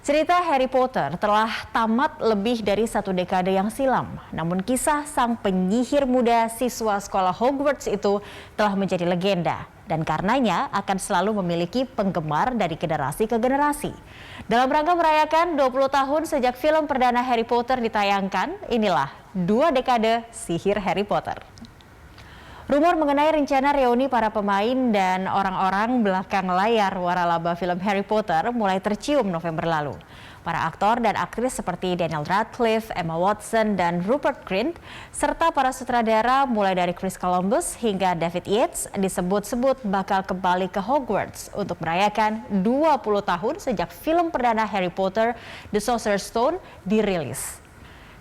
Cerita Harry Potter telah tamat lebih dari satu dekade yang silam. Namun kisah sang penyihir muda siswa sekolah Hogwarts itu telah menjadi legenda. Dan karenanya akan selalu memiliki penggemar dari generasi ke generasi. Dalam rangka merayakan 20 tahun sejak film perdana Harry Potter ditayangkan, inilah 2 dekade sihir Harry Potter. Rumor mengenai rencana reuni para pemain dan orang-orang belakang layar waralaba film Harry Potter mulai tercium November lalu. Para aktor dan aktris seperti Daniel Radcliffe, Emma Watson, dan Rupert Grint, serta para sutradara mulai dari Chris Columbus hingga David Yates disebut-sebut bakal kembali ke Hogwarts untuk merayakan 20 tahun sejak film perdana Harry Potter, The Sorcerer's Stone dirilis.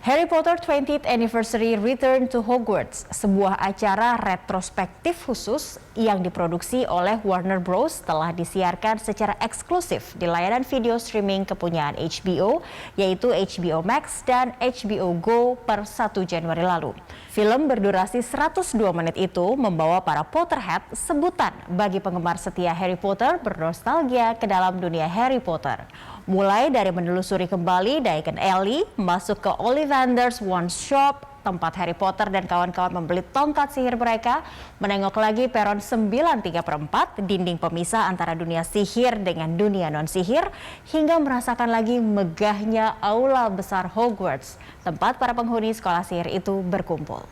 Harry Potter 20th Anniversary Return to Hogwarts, sebuah acara retrospektif khusus yang diproduksi oleh Warner Bros. Telah disiarkan secara eksklusif di layanan video streaming kepunyaan HBO, yaitu HBO Max dan HBO Go per 1 Januari lalu. Film berdurasi 102 menit itu membawa para Potterhead sebutan bagi penggemar setia Harry Potter bernostalgia ke dalam dunia Harry Potter. Mulai dari menelusuri kembali Diagon Alley, masuk ke Ollivander's Wand Shop, tempat Harry Potter dan kawan-kawan membeli tongkat sihir mereka, menengok lagi peron 9/3/4, dinding pemisah antara dunia sihir dengan dunia non-sihir, hingga merasakan lagi megahnya aula besar Hogwarts, tempat para penghuni sekolah sihir itu berkumpul.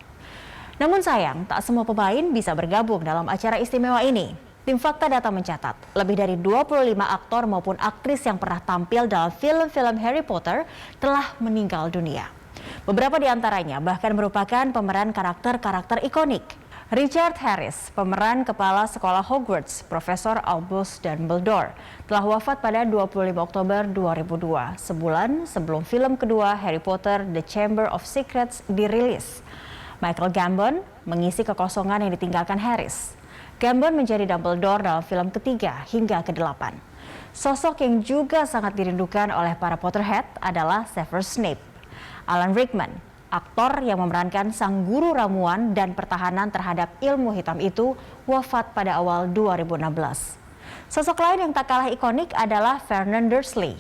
Namun sayang, tak semua pemain bisa bergabung dalam acara istimewa ini. Tim Fakta Data mencatat, lebih dari 25 aktor maupun aktris yang pernah tampil dalam film-film Harry Potter telah meninggal dunia. Beberapa di antaranya bahkan merupakan pemeran karakter-karakter ikonik. Richard Harris, pemeran kepala sekolah Hogwarts, Profesor Albus Dumbledore, telah wafat pada 25 Oktober 2002, sebulan sebelum film kedua Harry Potter The Chamber of Secrets dirilis. Michael Gambon mengisi kekosongan yang ditinggalkan Harris. Gambon menjadi Dumbledore dalam film ketiga hingga ke-8. Sosok yang juga sangat dirindukan oleh para Potterhead adalah Severus Snape. Alan Rickman, aktor yang memerankan sang guru ramuan dan pertahanan terhadap ilmu hitam itu, wafat pada awal 2016. Sosok lain yang tak kalah ikonik adalah Vernon Dursley.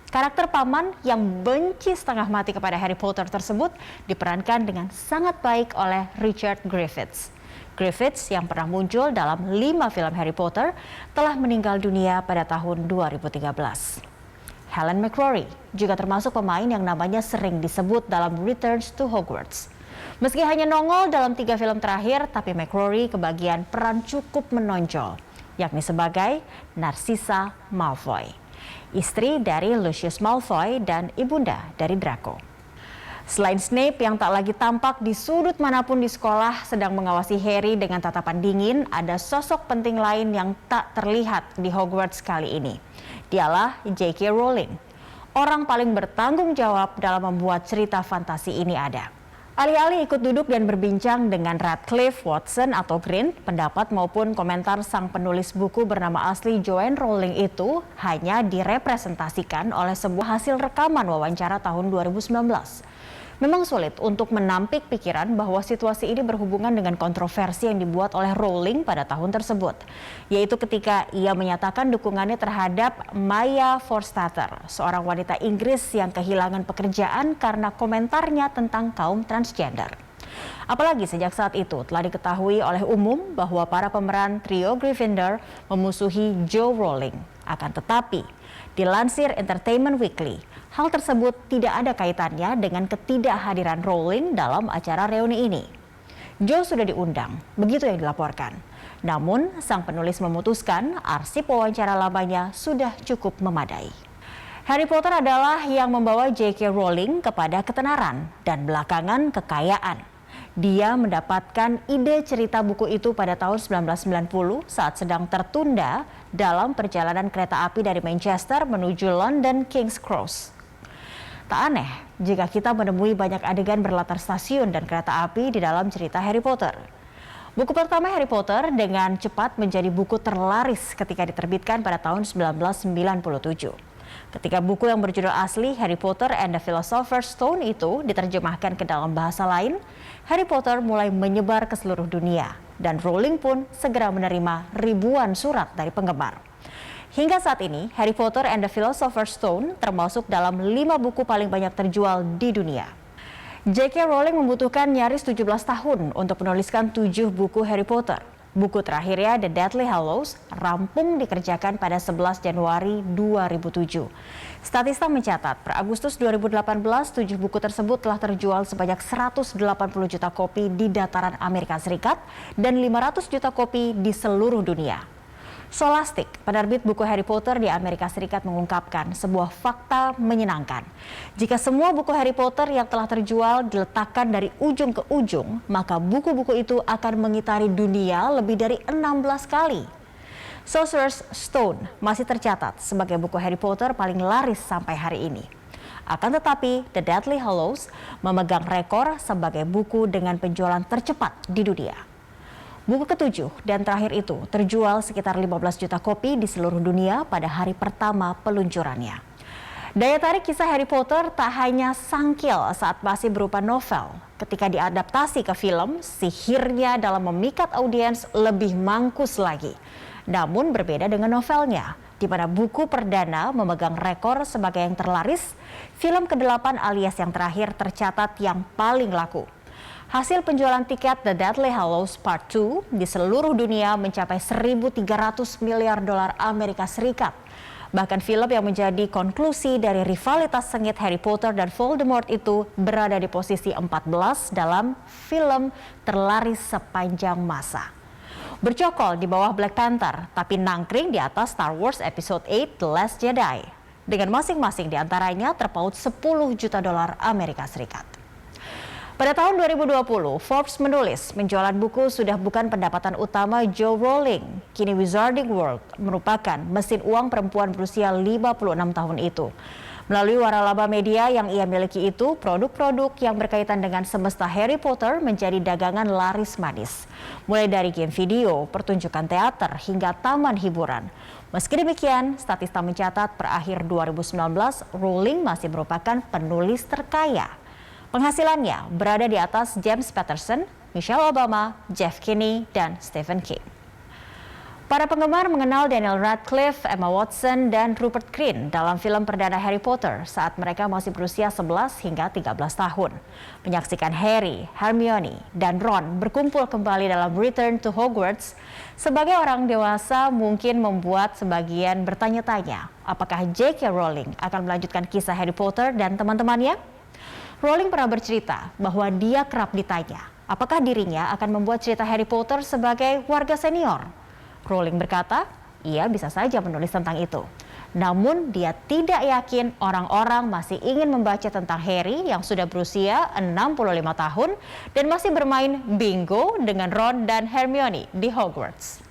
Karakter paman yang benci setengah mati kepada Harry Potter tersebut diperankan dengan sangat baik oleh Richard Griffiths. Griffiths yang pernah muncul dalam 5 film Harry Potter telah meninggal dunia pada tahun 2013. Helen McCrory juga termasuk pemain yang namanya sering disebut dalam Returns to Hogwarts. Meski hanya nongol dalam 3 film terakhir, tapi McCrory kebagian peran cukup menonjol, yakni sebagai Narcissa Malfoy, istri dari Lucius Malfoy dan ibunda dari Draco. Selain Snape yang tak lagi tampak di sudut manapun di sekolah sedang mengawasi Harry dengan tatapan dingin, ada sosok penting lain yang tak terlihat di Hogwarts kali ini. Dialah J.K. Rowling. Orang paling bertanggung jawab dalam membuat cerita fantasi ini ada. Alih-alih ikut duduk dan berbincang dengan Radcliffe, Watson, atau Grint, pendapat maupun komentar sang penulis buku bernama asli Joanne Rowling itu hanya direpresentasikan oleh sebuah hasil rekaman wawancara tahun 2019. Memang sulit untuk menampik pikiran bahwa situasi ini berhubungan dengan kontroversi yang dibuat oleh Rowling pada tahun tersebut, yaitu ketika ia menyatakan dukungannya terhadap Maya Forstater, seorang wanita Inggris yang kehilangan pekerjaan karena komentarnya tentang kaum transgender. Apalagi sejak saat itu telah diketahui oleh umum bahwa para pemeran trio Gryffindor memusuhi Joe Rowling. Akan tetapi, dilansir Entertainment Weekly, hal tersebut tidak ada kaitannya dengan ketidakhadiran Rowling dalam acara reuni ini. Joe sudah diundang, begitu yang dilaporkan. Namun, sang penulis memutuskan arsip wawancara lamanya sudah cukup memadai. Harry Potter adalah yang membawa J.K. Rowling kepada ketenaran dan belakangan kekayaan. Dia mendapatkan ide cerita buku itu pada tahun 1990 saat sedang tertunda dalam perjalanan kereta api dari Manchester menuju London King's Cross. Tak aneh jika kita menemui banyak adegan berlatar stasiun dan kereta api di dalam cerita Harry Potter. Buku pertama Harry Potter dengan cepat menjadi buku terlaris ketika diterbitkan pada tahun 1997. Ketika buku yang berjudul asli Harry Potter and the Philosopher's Stone itu diterjemahkan ke dalam bahasa lain, Harry Potter mulai menyebar ke seluruh dunia dan Rowling pun segera menerima ribuan surat dari penggemar. Hingga saat ini, Harry Potter and the Philosopher's Stone termasuk dalam 5 buku paling banyak terjual di dunia. J.K. Rowling membutuhkan nyaris 17 tahun untuk menuliskan 7 buku Harry Potter. Buku terakhirnya, The Deathly Hallows, rampung dikerjakan pada 11 Januari 2007. Statista mencatat, per Agustus 2018, 7 buku tersebut telah terjual sebanyak 180 juta kopi di dataran Amerika Serikat dan 500 juta kopi di seluruh dunia. Scholastic, penerbit buku Harry Potter di Amerika Serikat, mengungkapkan sebuah fakta menyenangkan. Jika semua buku Harry Potter yang telah terjual diletakkan dari ujung ke ujung, maka buku-buku itu akan mengitari dunia lebih dari 16 kali. Sorcerer's Stone masih tercatat sebagai buku Harry Potter paling laris sampai hari ini. Akan tetapi, The Deathly Hallows memegang rekor sebagai buku dengan penjualan tercepat di dunia. Buku ketujuh dan terakhir itu terjual sekitar 15 juta kopi di seluruh dunia pada hari pertama peluncurannya. Daya tarik kisah Harry Potter tak hanya sangkil saat masih berupa novel. Ketika diadaptasi ke film, sihirnya dalam memikat audiens lebih mangkus lagi. Namun berbeda dengan novelnya, di mana buku perdana memegang rekor sebagai yang terlaris, film ke-8 alias yang terakhir tercatat yang paling laku. Hasil penjualan tiket The Deathly Hallows Part 2 di seluruh dunia mencapai 1.300 miliar dolar Amerika Serikat. Bahkan film yang menjadi konklusi dari rivalitas sengit Harry Potter dan Voldemort itu berada di posisi 14 dalam film terlaris sepanjang masa. Bercokol di bawah Black Panther, tapi nangkring di atas Star Wars Episode 8 The Last Jedi. Dengan masing-masing diantaranya terpaut 10 juta dolar Amerika Serikat. Pada tahun 2020, Forbes menulis penjualan buku sudah bukan pendapatan utama Joe Rowling. Kini Wizarding World merupakan mesin uang perempuan berusia 56 tahun itu. Melalui waralaba media yang ia miliki itu, produk-produk yang berkaitan dengan semesta Harry Potter menjadi dagangan laris manis. Mulai dari game video, pertunjukan teater, hingga taman hiburan. Meski demikian, statista mencatat per akhir 2019, Rowling masih merupakan penulis terkaya. Penghasilannya berada di atas James Patterson, Michelle Obama, Jeff Kinney, dan Stephen King. Para penggemar mengenal Daniel Radcliffe, Emma Watson, dan Rupert Grint dalam film perdana Harry Potter saat mereka masih berusia 11 hingga 13 tahun. Menyaksikan Harry, Hermione, dan Ron berkumpul kembali dalam Return to Hogwarts, sebagai orang dewasa mungkin membuat sebagian bertanya-tanya, apakah J.K. Rowling akan melanjutkan kisah Harry Potter dan teman-temannya? Rowling pernah bercerita bahwa dia kerap ditanya, apakah dirinya akan membuat cerita Harry Potter sebagai warga senior. Rowling berkata, ia bisa saja menulis tentang itu. Namun dia tidak yakin orang-orang masih ingin membaca tentang Harry yang sudah berusia 65 tahun dan masih bermain bingo dengan Ron dan Hermione di Hogwarts.